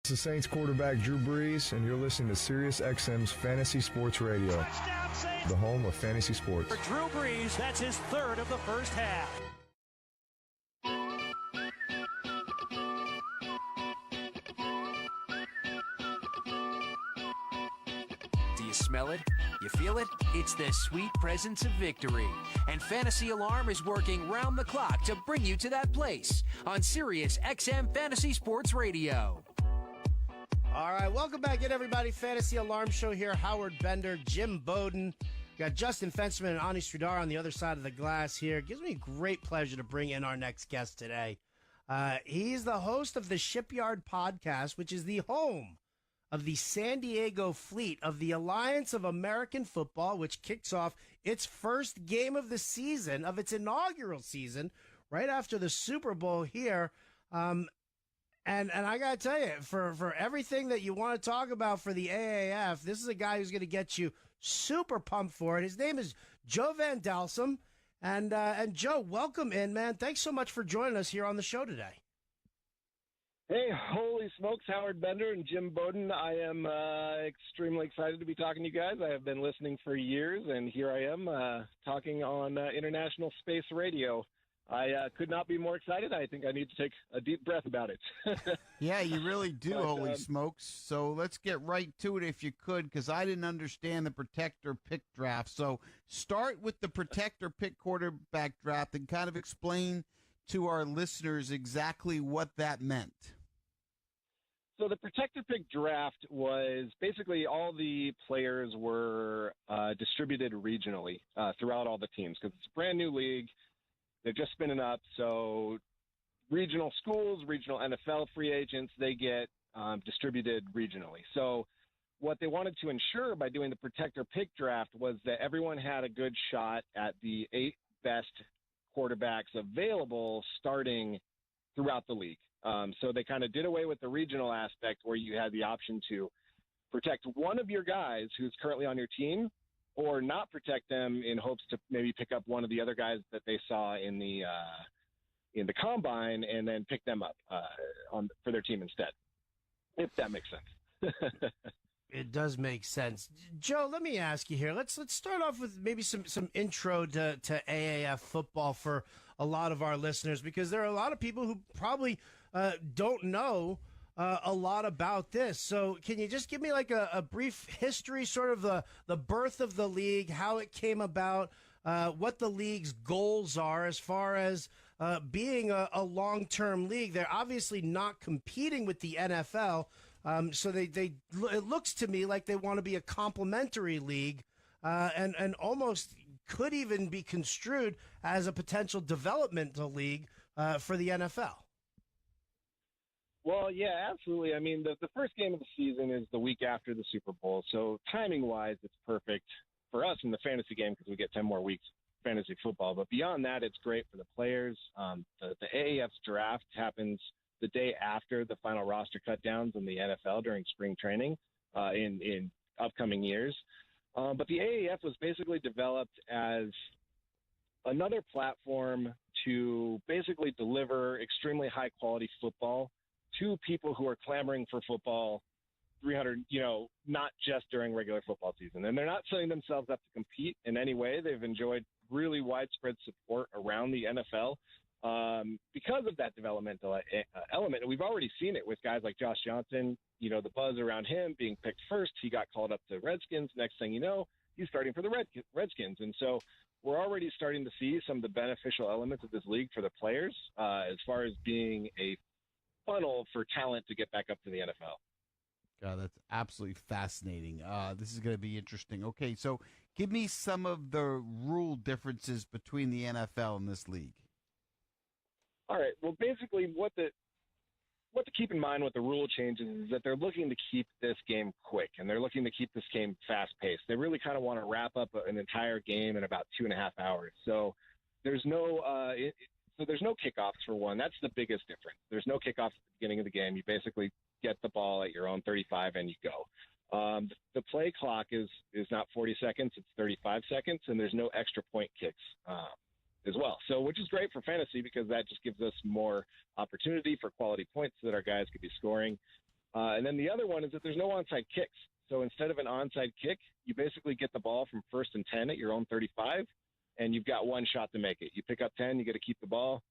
This is Saints quarterback Drew Brees, and you're listening to SiriusXM's Fantasy Sports Radio, Touchdown, Saints! the home of fantasy sports. For Drew Brees, that's his third of the first half. Do you smell it? You feel it? It's the sweet presence of victory. And Fantasy Alarm is working round the clock to bring you to that place on SiriusXM Fantasy Sports Radio. All right, welcome back in, everybody. Fantasy Alarm Show here. Howard Bender, Jim Bowden. Got Justin Fensterman and Ani Sridhar on the other side of the glass here. It gives me great pleasure to bring in our next guest today. He's the host of the Shipyard podcast, which is the home of the San Diego Fleet of the Alliance of American Football, which kicks off its first game of the season, of its inaugural season, right after the Super Bowl here. And I got to tell you, for everything that you want to talk about for the AAF, this is a guy who's going to get you super pumped for it. His name is Joe Van Dalsum. And Joe, welcome in, man. Thanks so much for joining us here on the show today. Hey, holy smokes, Howard Bender and Jim Bowden. I am extremely excited to be talking to you guys. I have been listening for years, and here I am talking on international space radio. I could not be more excited. I think I need to take a deep breath about it. Yeah, you really do, holy smokes. So let's get right to it if you could, because I didn't understand the protector pick draft. So start with the protector pick quarterback draft and kind of explain to our listeners exactly what that meant. So the protector pick draft was basically all the players were distributed regionally throughout all the teams because it's a brand new league. They're just spinning up, so regional schools, regional NFL free agents, they get distributed regionally. So what they wanted to ensure by doing the protector pick draft was that everyone had a good shot at the 8 best quarterbacks available starting throughout the league. So they kind of did away with the regional aspect where you had the option to protect one of your guys who's currently on your team or not protect them in hopes to maybe pick up one of the other guys that they saw in the combine and then pick them up for their team instead, if that makes sense. It does make sense. Joe, let me ask you here. Let's start off with maybe some intro to AAF football for a lot of our listeners, because there are a lot of people who probably don't know a lot about this. So can you just give me like a brief history, sort of the birth of the league, how it came about, what the league's goals are as far as being a long-term league? They're obviously not competing with the NFL. So it looks to me like they want to be a complementary league, and almost could even be construed as a potential developmental league for the NFL. Well, yeah, absolutely. I mean, the first game of the season is the week after the Super Bowl, so timing-wise, it's perfect for us in the fantasy game because we get 10 more weeks of fantasy football. But beyond that, it's great for the players. The AAF's draft happens the day after the final roster cutdowns in the NFL during spring training in upcoming years. But the AAF was basically developed as another platform to basically deliver extremely high-quality football to people who are clamoring for football 300, not just during regular football season. And they're not setting themselves up to compete in any way. They've enjoyed really widespread support around the NFL because of that developmental element. And we've already seen it with guys like Josh Johnson, the buzz around him being picked first. He got called up to Redskins. Next thing you know, he's starting for the Redskins. And so we're already starting to see some of the beneficial elements of this league for the players as far as being a funnel for talent to get back up to the NFL. God, that's absolutely fascinating. This is going to be interesting. Okay, so give me some of the rule differences between the NFL and this league. All right. Well, basically, what to keep in mind with the rule changes is that they're looking to keep this game quick, and they're looking to keep this game fast-paced. They really kind of want to wrap up an entire game in about 2.5 hours. So there's no kickoffs for one. That's the biggest difference. There's no kickoffs at the beginning of the game. You basically get the ball at your own 35 and you go. The play clock is not 40 seconds. It's 35 seconds, and there's no extra point kicks as well. So, which is great for fantasy because that just gives us more opportunity for quality points that our guys could be scoring. And then the other one is that there's no onside kicks. So instead of an onside kick, you basically get the ball from 1st and 10 at your own 35, and you've got one shot to make it. You pick up 10, you get to keep the ball.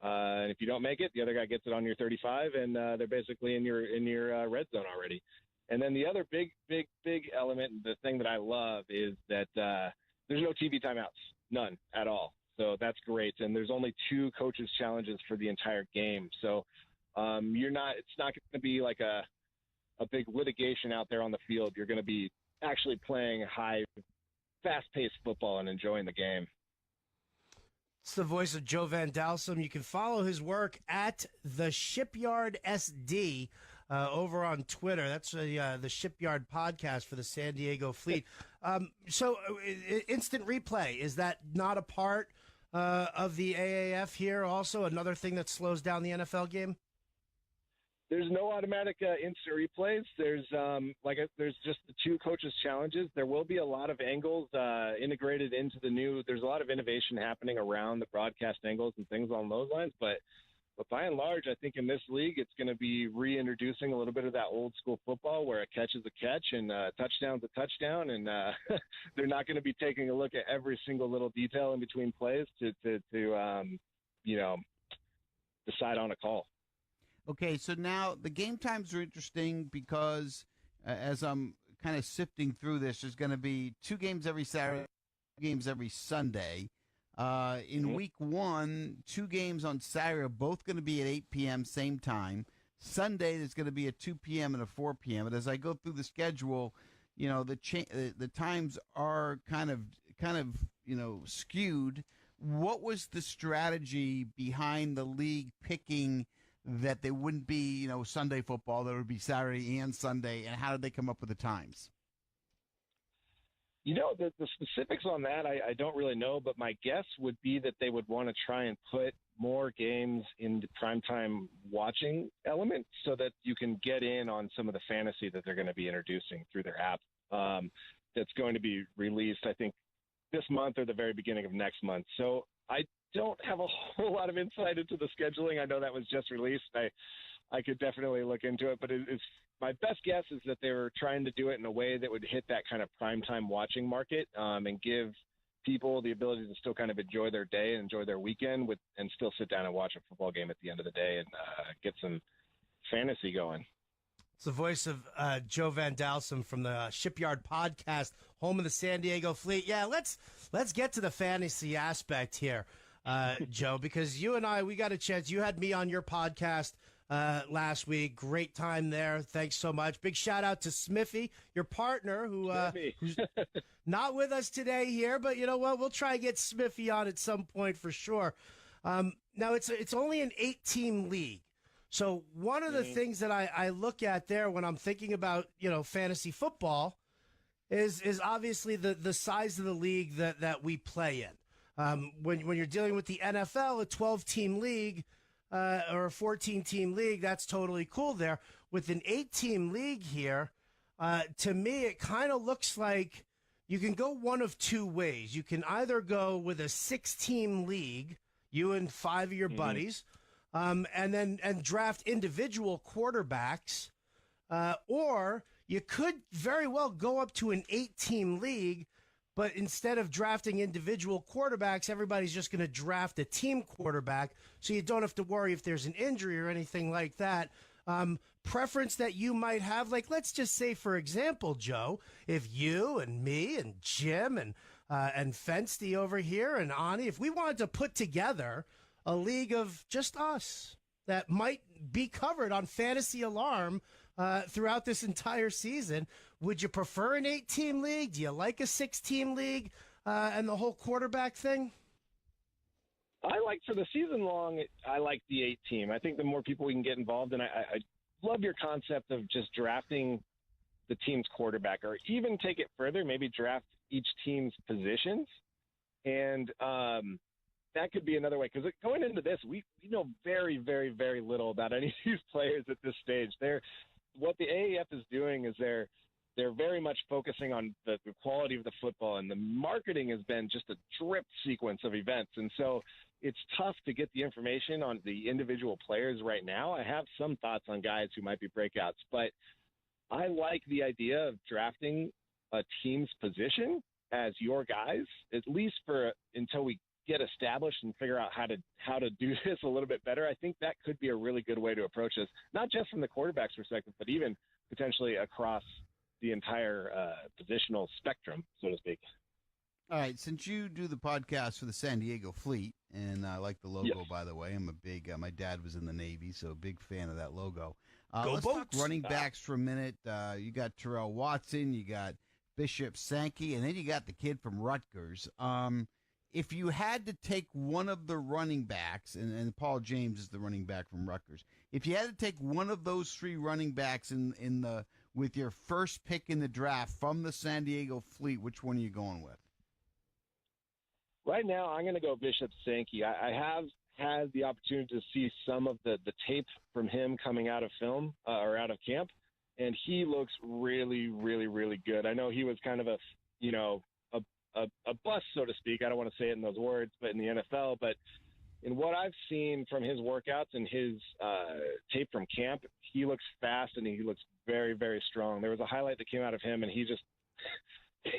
And if you don't make it, the other guy gets it on your 35, and they're basically in your red zone already. And then the other big element, the thing that I love is that there's no TV timeouts, none at all. So that's great. And there's only 2 coaches' challenges for the entire game. So it's not going to be like a big litigation out there on the field. You're going to be actually playing high, fast-paced football and enjoying the game. It's the voice of Joe Van Dalsum. You can follow his work at the Shipyard SD over on Twitter. That's the Shipyard podcast for the San Diego Fleet. So instant replay, is that not a part of the AAF here? Also, another thing that slows down the NFL game? There's no automatic instant replays. There's there's just the 2 coaches challenges. There will be a lot of angles integrated into the new. There's a lot of innovation happening around the broadcast angles and things along those lines. But by and large, I think in this league, it's going to be reintroducing a little bit of that old school football where a catch is a catch and a touchdown's a touchdown, and they're not going to be taking a look at every single little detail in between plays to decide on a call. Okay, so now the game times are interesting because as I'm kind of sifting through this, there's going to be 2 games every Saturday, 2 games every Sunday. In week 1, 2 games on Saturday are both going to be at 8 p.m. same time. Sunday there's going to be at 2 p.m. and a 4 p.m. And as I go through the schedule, the times are kind of skewed. What was the strategy behind the league picking that they wouldn't be, Sunday football, that would be Saturday and Sunday, and how did they come up with the times? The specifics on that, I don't really know, but my guess would be that they would want to try and put more games into primetime watching element so that you can get in on some of the fantasy that they're going to be introducing through their app. That's going to be released, I think, this month or the very beginning of next month. So I don't have a whole lot of insight into the scheduling. I know that was just released. I could definitely look into it, but it's my best guess is that they were trying to do it in a way that would hit that kind of primetime watching market and give people the ability to still kind of enjoy their day and enjoy their weekend and still sit down and watch a football game at the end of the day and get some fantasy going. It's the voice of Joe Van Dalsum from the Shipyard podcast, home of the San Diego Fleet. Yeah, let's get to the fantasy aspect here, Joe, because you and I, we got a chance. You had me on your podcast last week. Great time there. Thanks so much. Big shout out to Smithy, your partner, who's not with us today here, but you know what? We'll try and get Smithy on at some point for sure. Now it's only an 8-team league. So one of the things that I look at there when I'm thinking about, fantasy football is obviously the size of the league that we play in. When you're dealing with the NFL, a 12-team league or a 14-team league, that's totally cool there. With an 8-team league here, to me, it kind of looks like you can go one of 2 ways. You can either go with a 6-team league, you and 5 of your buddies, and draft individual quarterbacks, or you could very well go up to an 8-team league, but instead of drafting individual quarterbacks, everybody's just going to draft a team quarterback, so you don't have to worry if there's an injury or anything like that. Preference that you might have, like let's just say, for example, Joe, if you and me and Jim and Fensty over here and Ani, if we wanted to put together a league of just us that might be covered on Fantasy Alarm throughout this entire season, would you prefer an 8-team league? Do you like a 6-team league and the whole quarterback thing? I like for the season long, I like the 8-team. I think the more people we can get involved in, I love your concept of just drafting the team's quarterback, or even take it further, maybe draft each team's positions. And that could be another way, because going into this, we know very, very, very little about any of these players at this stage. What the AAF is doing is they're very much focusing on the quality of the football, and the marketing has been just a drip sequence of events. And so, it's tough to get the information on the individual players right now. I have some thoughts on guys who might be breakouts, but I like the idea of drafting a team's position as your guys, at least for until we get established and figure out how to do this a little bit better. I think that could be a really good way to approach this, not just from the quarterback's perspective, but even potentially across the entire positional spectrum, so to speak. All right, since you do the podcast for the San Diego Fleet, and I like the logo, Yes. by the way. I'm a big, my dad was in the Navy, so a big fan of that logo. Go Let's talk Boats! running backs for a minute. You got Terrell Watson, you got Bishop Sankey, and then you got the kid from Rutgers. If you had to take one of the running backs, and Paul James is the running back from Rutgers, if you had to take one of those three running backs with your first pick in the draft from the San Diego Fleet, which one are you going with? Right now, I'm going to go Bishop Sankey. I have had the opportunity to see some of the tape from him coming out of film or out of camp, and he looks really, really, really good. I know he was kind of a bust, so to speak. I don't want to say it in those words, but in the NFL. But in what I've seen from his workouts and his tape from camp, he looks fast and he looks very, very strong. There was a highlight that came out of him, and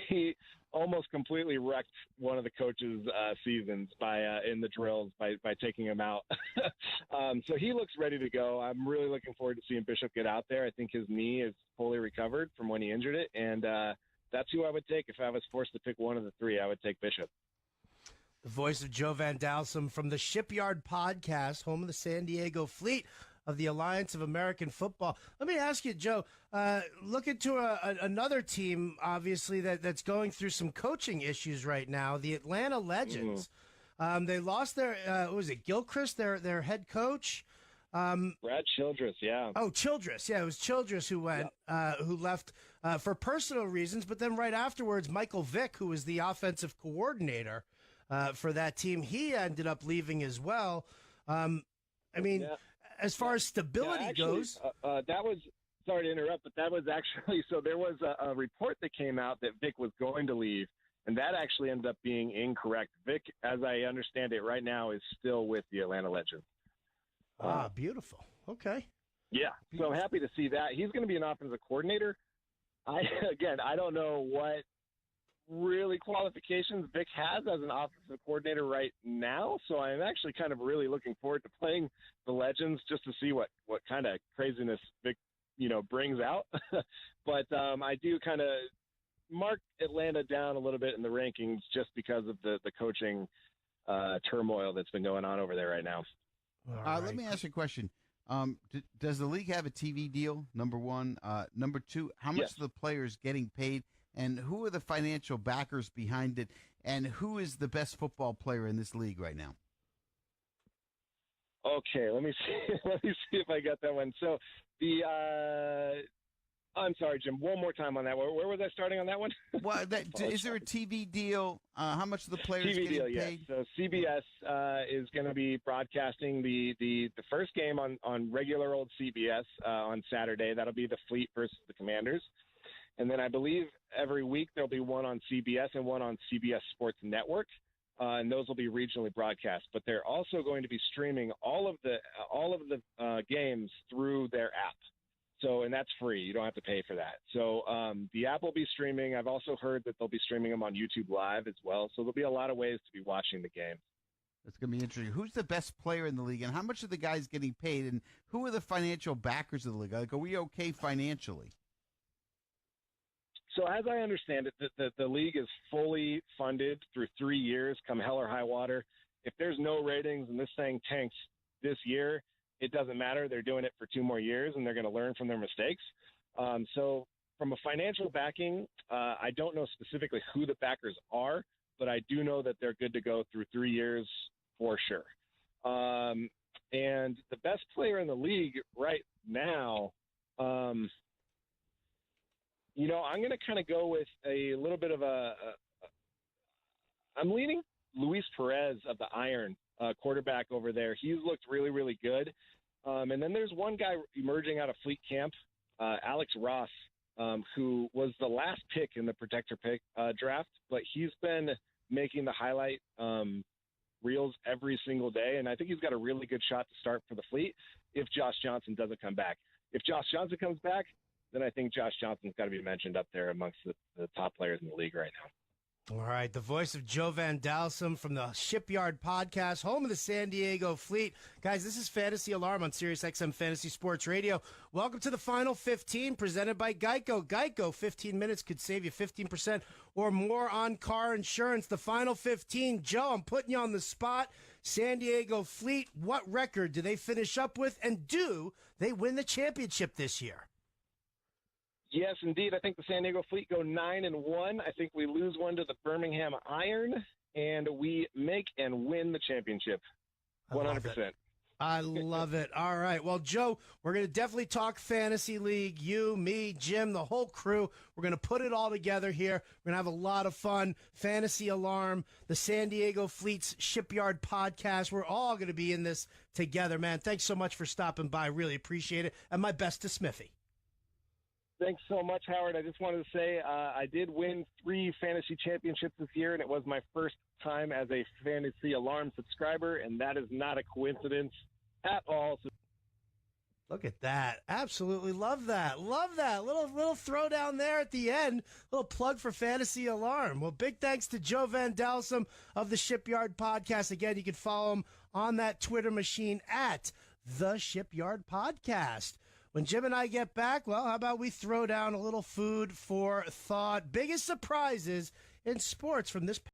he almost completely wrecked one of the coaches' seasons in the drills by taking him out. So he looks ready to go. I'm really looking forward to seeing Bishop get out there. I think his knee is fully recovered from when he injured it, and that's who I would take. If I was forced to pick one of the three, I would take Bishop. The voice of Joe Van Dalsum from the Shipyard podcast, home of the San Diego Fleet of the Alliance of American Football. Let me ask you, Joe, look into another team, obviously, that's going through some coaching issues right now, the Atlanta Legends. They lost their, was it Gilchrist, their head coach? Brad Childress, yeah. Oh, Childress. Yeah, it was Childress who went, who left for personal reasons. But then right afterwards, Michael Vick, who was the offensive coordinator for that team, he ended up leaving as well. As far as stability goes. That was, sorry to interrupt, but that was actually, so there was a report that came out that Vic was going to leave, and that actually ended up being incorrect. Vic, as I understand it right now, is still with the Atlanta Legends. Beautiful. Okay. Yeah, so happy to see that. He's going to be an offensive coordinator. I don't know what really qualifications Vic has as an offensive coordinator right now, so I'm actually kind of really looking forward to playing the Legends just to see what kind of craziness Vic, brings out. But I do kind of mark Atlanta down a little bit in the rankings just because of the coaching turmoil that's been going on over there right now. Let me ask you a question. Does the league have a TV deal, number one? Number two, how much are the players getting paid? And who are the financial backers behind it? And who is the best football player in this league right now? Okay, let me see. Let me see if I got that one. So I'm sorry, Jim. One more time on that. Where was I starting on that one? Well, is there a TV deal? How much are the players TV getting deal, paid? Yes. So CBS is going to be broadcasting the first game on regular old CBS on Saturday. That'll be the Fleet versus the Commanders. And then I believe every week there'll be one on CBS and one on CBS Sports Network, and those will be regionally broadcast. But they're also going to be streaming all of the games through their app. So, and that's free. You don't have to pay for that. So the app will be streaming. I've also heard that they'll be streaming them on YouTube Live as well. So there'll be a lot of ways to be watching the game. That's going to be interesting. Who's the best player in the league, and how much are the guys getting paid, and who are the financial backers of the league? Like, are we okay financially? So as I understand it, the league is fully funded through 3 years, come hell or high water. If there's no ratings and this thing tanks this year, it doesn't matter. They're doing it for 2 more years, and they're going to learn from their mistakes. So from a financial backing, I don't know specifically who the backers are, but I do know that they're good to go through 3 years for sure. And the best player in the league right now, I'm going to kind of go with a little bit of I'm leaning Luis Perez of the Iron, quarterback over there. He's looked really, really good. And then there's one guy emerging out of Fleet Camp, Alex Ross, who was the last pick in the protector pick draft, but he's been making the highlight reels every single day, and I think he's got a really good shot to start for the Fleet if Josh Johnson doesn't come back. If Josh Johnson comes back, then I think Josh Johnson's got to be mentioned up there amongst the top players in the league right now. All right, the voice of Joe Van Dalsum from the Shipyard podcast, home of the San Diego Fleet. Guys, this is Fantasy Alarm on SiriusXM Fantasy Sports Radio. Welcome to the Final 15, presented by Geico. Geico, 15 minutes could save you 15% or more on car insurance. The Final 15, Joe, I'm putting you on the spot. San Diego Fleet, what record do they finish up with, and do they win the championship this year? Yes, indeed. I think the San Diego Fleet go 9-1. I think we lose one to the Birmingham Iron, and we make and win the championship. 100%. I love it. All right. Well, Joe, we're going to definitely talk Fantasy League. You, me, Jim, the whole crew. We're going to put it all together here. We're going to have a lot of fun. Fantasy Alarm, the San Diego Fleet's Shipyard podcast. We're all going to be in this together, man. Thanks so much for stopping by. Really appreciate it. And my best to Smithy. Thanks so much, Howard. I just wanted to say I did win 3 fantasy championships this year, and it was my first time as a Fantasy Alarm subscriber, and that is not a coincidence at all. Look at that. Absolutely love that. Love that. Little throwdown there at the end. Little plug for Fantasy Alarm. Well, big thanks to Joe Van Dalsum of the Shipyard Podcast. Again, you can follow him on that Twitter machine at the Shipyard Podcast. When Jim and I get back, well, how about we throw down a little food for thought? Biggest surprises in sports from this